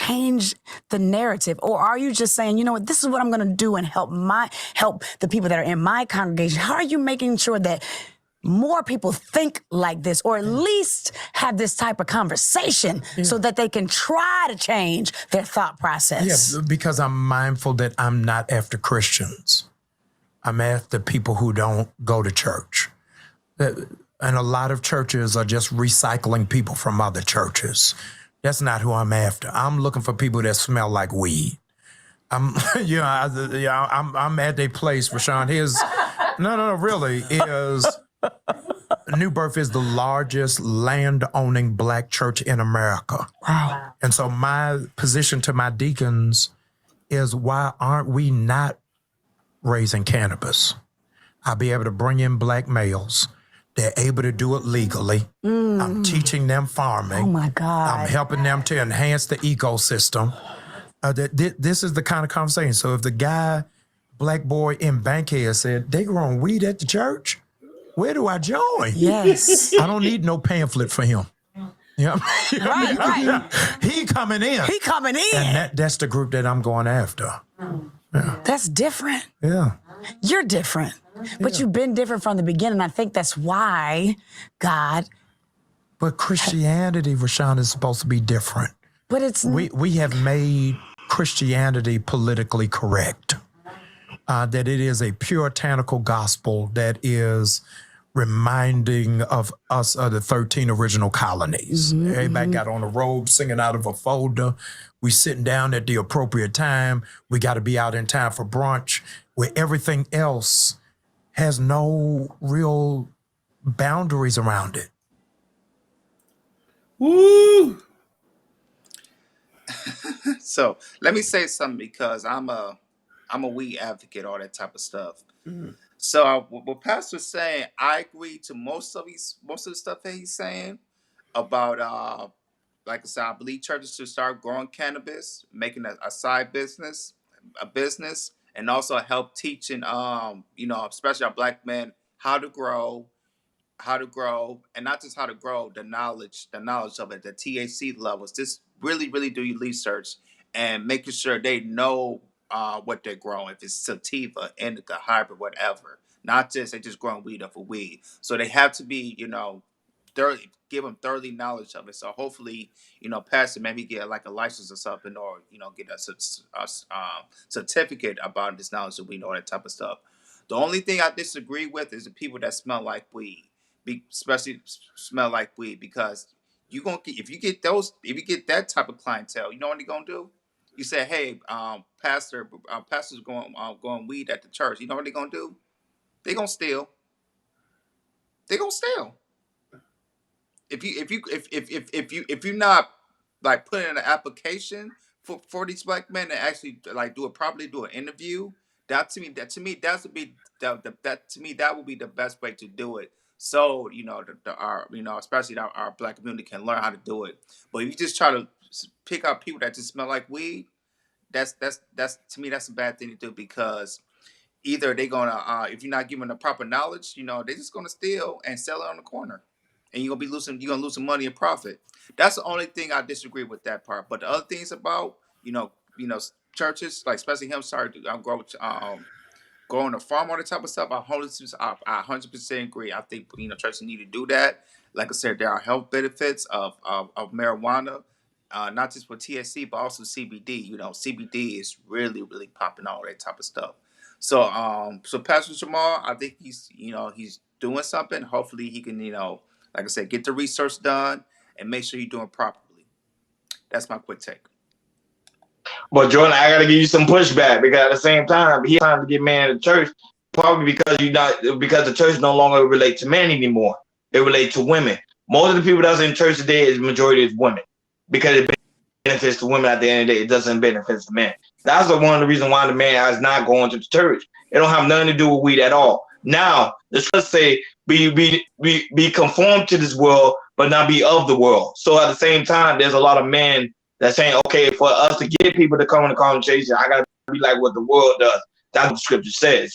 change the narrative? Or are you just saying, you know what, this is what I'm going to do and help the people that are in my congregation? How are you making sure that more people think like this, or at least have this type of conversation so that they can try to change their thought process? Yeah, because I'm mindful that I'm not after Christians. I'm after people who don't go to church. And a lot of churches are just recycling people from other churches. That's not who I'm after. I'm looking for people that smell like weed. I'm at a place, Rashawn. New Birth is the largest land-owning Black church in America. Wow. And so my position to my deacons is, why aren't we not raising cannabis? I'll be able to bring in Black males. They're able to do it legally. I'm teaching them farming. Oh, my God. I'm helping them to enhance the ecosystem. This is the kind of conversation. So if the guy, Black boy in Bankhead, said, they growing weed at the church, where do I join? Yes. I don't need no pamphlet for him. Yeah. Right. He coming in. And that's the group that I'm going after. Yeah. That's different. Yeah. You're different. But you've been different from the beginning. I think that's why God. But Christianity, Rashawn, is supposed to be different. But it's... We have made Christianity politically correct. That it is a puritanical gospel that is reminding of us of the 13 original colonies. Everybody got on a robe singing out of a folder. We sitting down at the appropriate time. We got to be out in time for brunch, where everything else has no real boundaries around it. Woo! So let me say something, because I'm a weed advocate, all that type of stuff. So what Pastor's saying, I agree to most of the stuff that he's saying about, like I said, I believe churches should start growing cannabis, making a side business, and also help teaching, especially our Black men, how to grow, and not just how to grow, the knowledge of it, the THC levels. Just really, really do your research and making sure they know what they're growing, if it's sativa, indica, hybrid, whatever. Not just they just growing weed off of weed. So they have to be, give them thoroughly knowledge of it. So hopefully, Pastor maybe get like a license or something, or get a certificate about this knowledge of weed, all that type of stuff. The only thing I disagree with is the people that smell like weed, especially smell like weed, because if you get that type of clientele, you know what they're gonna do? You say, hey, pastor's going weed at the church. You know what they're gonna do? They're gonna steal. They're gonna steal. If you're not like putting in an application for these Black men to actually like do an interview, that would be the best way to do it. So especially our Black community can learn how to do it. But if you just try to pick out people that just smell like weed, that's to me that's a bad thing to do, because either they're gonna if you're not giving the proper knowledge, they're just gonna steal and sell it on the corner, and you're gonna lose some money and profit. That's the only thing I disagree with that part. But the other things about churches, like especially him started to growing a farm, all that type of stuff, I 100% agree. I think churches need to do that. Like I said, there are health benefits of marijuana, not just for THC but also CBD. CBD is really, really popping, all that type of stuff. So so Pastor Jamal, I think he's doing something. Hopefully he can like I said, get the research done and make sure you're doing it properly. That's my quick take. But Jordan, I gotta give you some pushback, because at the same time, he's trying to get man in the church, probably because the church no longer relate to men anymore. It relates to women. Most of the people that's in church today is majority is women, because it benefits the women at the end of the day. It doesn't benefit the men. That's one of the reasons why the man is not going to the church. It don't have nothing to do with weed at all. Now, let's say be conformed to this world, but not be of the world. So at the same time, there's a lot of men that's saying, okay, for us to get people to come in the conversation, I gotta be like what the world does. That's what the scripture says.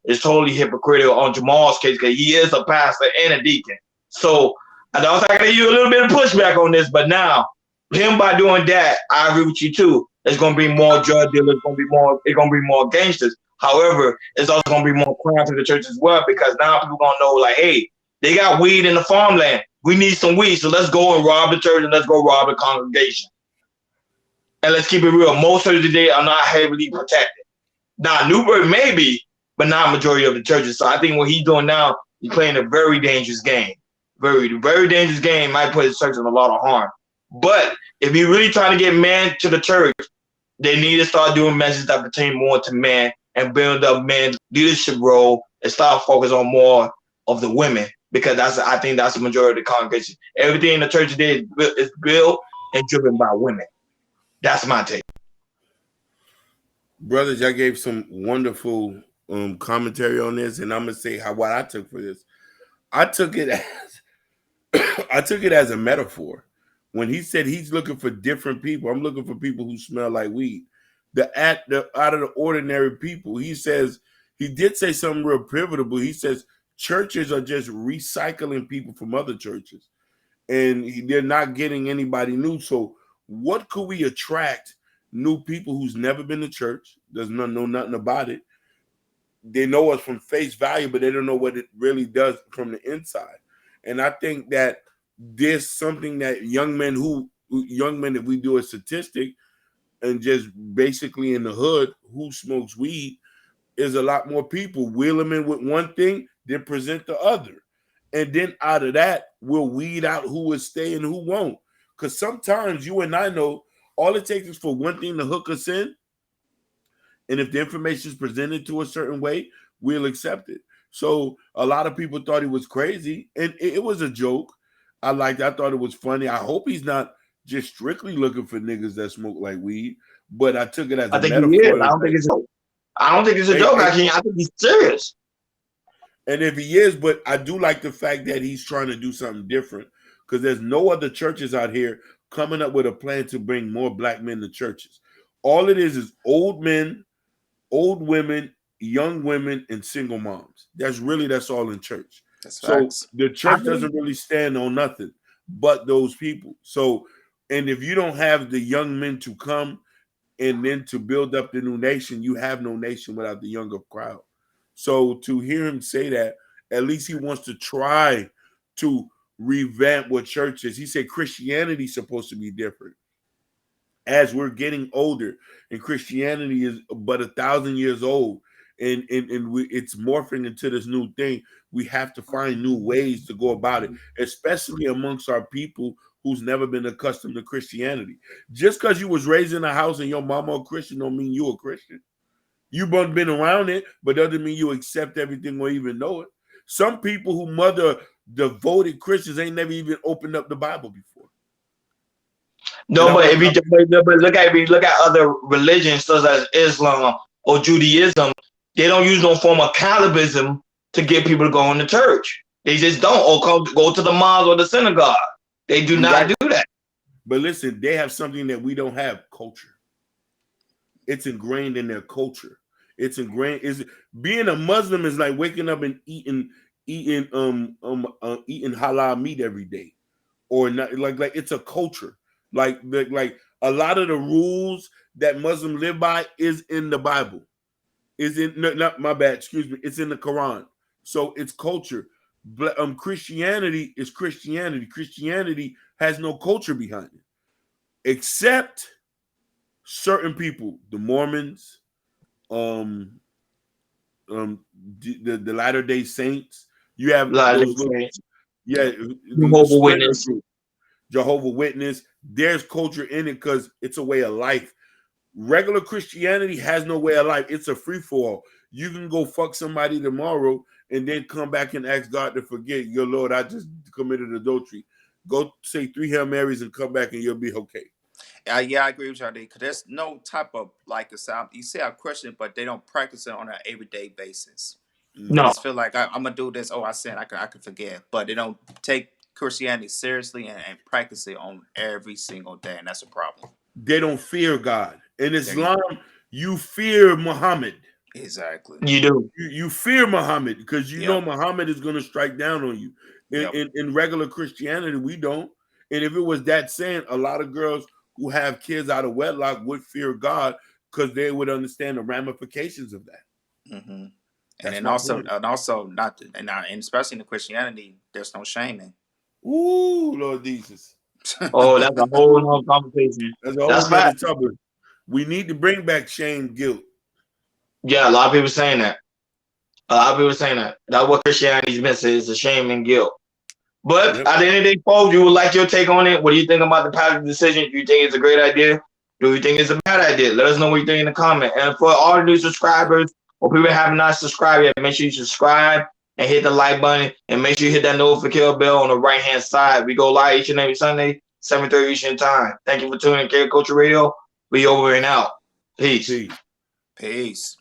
It's totally hypocritical on Jamal's case, because he is a pastor and a deacon. So I gotta give you a little bit of pushback on this, but now him by doing that, I agree with you too. It's gonna be more drug dealers. It's gonna be more gangsters. However, it's also gonna be more crime in the church as well because now people gonna know like, hey, they got weed in the farmland. We need some weed, so let's go and rob the church and let's go rob the congregation. And let's keep it real. Most churches today are not heavily protected. Now, Newburgh maybe, but not majority of the churches. So I think what he's doing now, he's playing a very dangerous game. Very, very dangerous game. Might put his church in a lot of harm. But if you're really trying to get men to the church, they need to start doing messages that pertain more to men and build up men's leadership role and start focus on more of the women because I think that's the majority of the congregation. Everything in the church today is built and driven by women. That's my take. Brothers, y'all gave some wonderful commentary on this, and I'm gonna say what I took for this. I took it as a metaphor. When he said he's looking for different people, I'm looking for people who smell like weed. The out of the ordinary people. He says he did say something real pivotal. He says churches are just recycling people from other churches, and they're not getting anybody new. So, what could we attract new people who's never been to church? Does not know nothing about it. They know us from face value, but they don't know what it really does from the inside. And I think that there's something that young men, if we do a statistic and just basically in the hood, who smokes weed, is a lot more people. Wheel them in with one thing, then present the other. And then out of that, we'll weed out who will stay and who won't. Because sometimes you and I know all it takes is for one thing to hook us in. And if the information is presented to a certain way, we'll accept it. So a lot of people thought he was crazy, and it was a joke. I thought it was funny. I hope he's not just strictly looking for niggas that smoke like weed, but I took it as I a think he metaphor. is. I don't think it's a joke. I think he's serious. And if he is, but I do like the fact that he's trying to do something different because there's no other churches out here coming up with a plan to bring more black men to churches. All it is old men, old women, young women, and single moms. That's all in church. That's so facts. The church doesn't really stand on nothing but those people. So, and if you don't have the young men to come and then to build up the new nation, you have no nation without the younger crowd. So to hear him say that, at least he wants to try to revamp what church is. He said Christianity is supposed to be different. As we're getting older, and Christianity is but 1,000 years old, and it's morphing into this new thing. We have to find new ways to go about it, especially amongst our people who's never been accustomed to Christianity. Just because you was raised in a house and your mama a Christian don't mean you a Christian. You've been around it, but doesn't mean you accept everything or even know it. Some people who mother devoted Christians ain't never even opened up the Bible before. No, but look at other religions such as Islam or Judaism, they don't use no form of cannibalism to get people to go into church. They just don't, or go to the mosque or the synagogue. They do not do that. But listen, they have something that we don't have: culture. It's ingrained in their culture. It's ingrained. Being a Muslim is like waking up and eating halal meat every day, or not. Like it's a culture. Like a lot of the rules that Muslims live by is in the Bible. Not my bad, excuse me. It's in the Quran. So it's culture. Christianity is Christianity. Christianity has no culture behind it, except certain people, the Mormons, the Latter-day Saints. You have those Jehovah Witness. There's culture in it because it's a way of life. Regular Christianity has no way of life. It's a free-for-all. You can go fuck somebody tomorrow and then come back and ask God to forget. Your Lord, I just committed adultery. Go say 3 Hail Marys and come back and you'll be okay. Yeah, I agree with you, because there's no type of like a sound. You say a Christian, but they don't practice it on an everyday basis. No. They just feel like I'm gonna do this. Oh, I sin. I can forgive, but they don't take Christianity seriously and practice it on every single day, and that's a problem. They don't fear God. In Islam, you fear Muhammad. Exactly. You do. You fear Muhammad because you know Muhammad is going to strike down on you. In regular Christianity, we don't. And if it was that sin, a lot of girls who have kids out of wedlock would fear God because they would understand the ramifications of that. Mm-hmm. And That's then my also, point. and especially in the Christianity, there's no shaming. Ooh, Lord Jesus. Oh, that's a whole nother conversation. That's a whole That's nother fact. topic. We need to bring back shame, guilt. Yeah, a lot of people saying that. A lot of people saying that. That's what Christianity's missing is the shame and guilt. But Yep. at the end of the day, folks, you would like your take on it. What do you think about the passive decision? Do you think it's a great idea? Do you think it's a bad idea? Let us know what you think in the comment. And for all the new subscribers or people that have not subscribed yet, make sure you subscribe and hit the like button. And make sure you hit that notification bell on the right-hand side. We go live each and every Sunday, 7:30 Eastern Time. Thank you for tuning in to Culture Radio. We over and out. Peace. Peace. Peace.